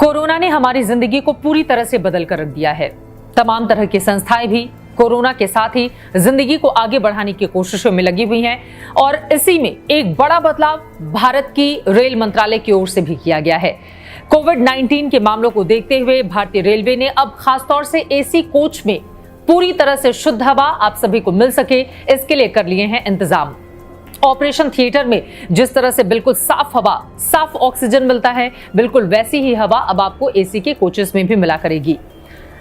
Corona ने हमारी जिंदगी को पूरी तरह से बदल कर रख दिया है। तमाम तरह की संस्थाएं भी कोरोना के साथ ही जिंदगी को आगे बढ़ाने की कोशिशों में लगी हुई हैं और इसी में एक बड़ा बदलाव भारत की रेल मंत्रालय की ओर से भी किया गया है। कोविड-19 के मामलों को देखते हुए भारतीय रेलवे ने अब खासतौर से एसी कोच में पूरी तरह से शुद्ध हवा आप सभी को मिल सके, इसके लिए कर लिए हैं इंतजाम। ऑपरेशन थिएटर में जिस तरह से बिल्कुल साफ हवा, साफ ऑक्सीजन मिलता है, बिल्कुल वैसी ही हवा अब आपको एसी के कोचेस में भी मिला करेगी।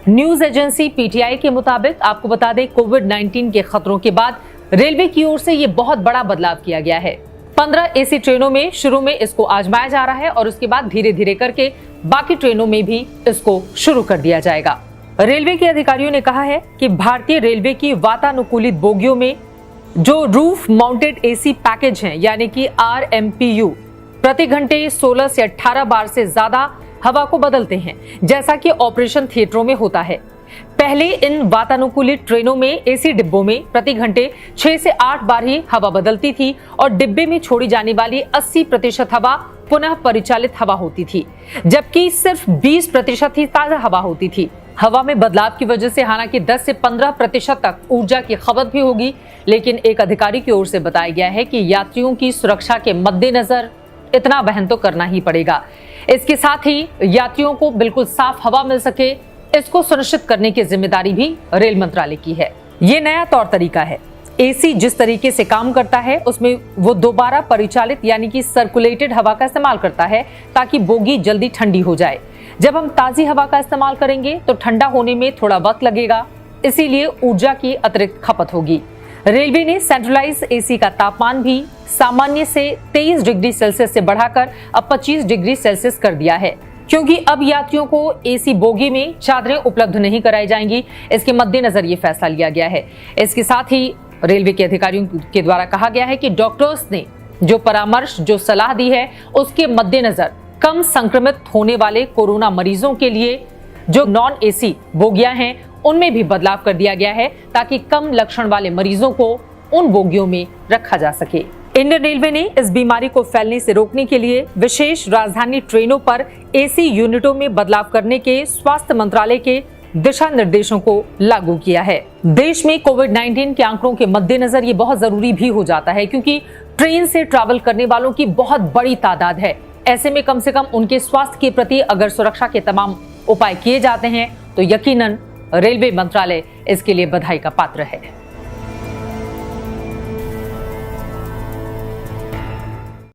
न्यूज एजेंसी पीटीआई के मुताबिक आपको बता दें, कोविड-19 के खतरों के बाद रेलवे की ओर से ये बहुत बड़ा बदलाव किया गया है। 15 एसी ट्रेनों में शुरू में इसको आजमाया जा रहा है और उसके बाद धीरे धीरे करके बाकी ट्रेनों में भी इसको शुरू कर दिया जाएगा। रेलवे के अधिकारियों ने कहा है कि भारतीय रेलवे की वातानुकूलित बोगियों में जो रूफ माउंटेड एसी पैकेज हैं, यानी कि RMPU, प्रति घंटे 16 से 18 बार से ज्यादा हवा को बदलते हैं, जैसा कि ऑपरेशन थिएटरों में होता है। पहले इन वातानुकूलित ट्रेनों में एसी डिब्बों में प्रति घंटे 6 से 8 बार ही हवा बदलती थी और डिब्बे में छोड़ी जाने वाली 80% हवा पुनः परिचालित हवा होती थी, जबकि सिर्फ 20% ही ताजा हवा होती थी। हवा में बदलाव की वजह से हालांकि 10 से 15% तक ऊर्जा की खपत भी होगी, लेकिन एक अधिकारी की ओर से बताया गया है कि यात्रियों की सुरक्षा के मद्देनजर इतना वहन तो करना ही पड़ेगा। इसके साथ ही यात्रियों को बिल्कुल साफ हवा मिल सके, इसको सुनिश्चित करने की जिम्मेदारी भी रेल मंत्रालय की है। ये नया तौर तरीका है। एसी जिस तरीके से काम करता है उसमें वो दोबारा परिचालित यानी कि सर्कुलेटेड हवा का इस्तेमाल करता है ताकि बोगी जल्दी ठंडी हो जाए। जब हम ताजी हवा का इस्तेमाल करेंगे तो ठंडा होने में थोड़ा वक्त लगेगा, इसीलिए ऊर्जा की अतिरिक्त खपत होगी। रेलवे ने सेंट्रलाइज एसी का तापमान भी सामान्य से 23 डिग्री सेल्सियस से बढ़ाकर अब 25 डिग्री सेल्सियस कर दिया है, क्योंकि अब यात्रियों को एसी बोगी में चादरें उपलब्ध नहीं कराई जाएंगी। इसके मद्देनजर ये फैसला लिया गया है। इसके साथ ही रेलवे के अधिकारियों के द्वारा कहा गया है कि डॉक्टर्स ने जो परामर्श, जो सलाह दी है, उसके मद्देनजर कम संक्रमित होने वाले कोरोना मरीजों के लिए जो नॉन एसी बोगियां हैं उनमें भी बदलाव कर दिया गया है ताकि कम लक्षण वाले मरीजों को उन बोगियों में रखा जा सके। इंडियन रेलवे ने इस बीमारी को फैलने से रोकने के लिए विशेष राजधानी ट्रेनों पर एसी यूनिटों में बदलाव करने के स्वास्थ्य मंत्रालय के दिशा निर्देशों को लागू किया है। देश में कोविड-19 के आंकड़ों के मद्देनजर ये बहुत जरूरी भी हो जाता है, क्योंकि ट्रेन से ट्रैवल करने वालों की बहुत बड़ी तादाद है। ऐसे में कम से कम उनके स्वास्थ्य के प्रति अगर सुरक्षा के तमाम उपाय किए जाते हैं तो यकीनन रेलवे मंत्रालय इसके लिए बधाई का पात्र है।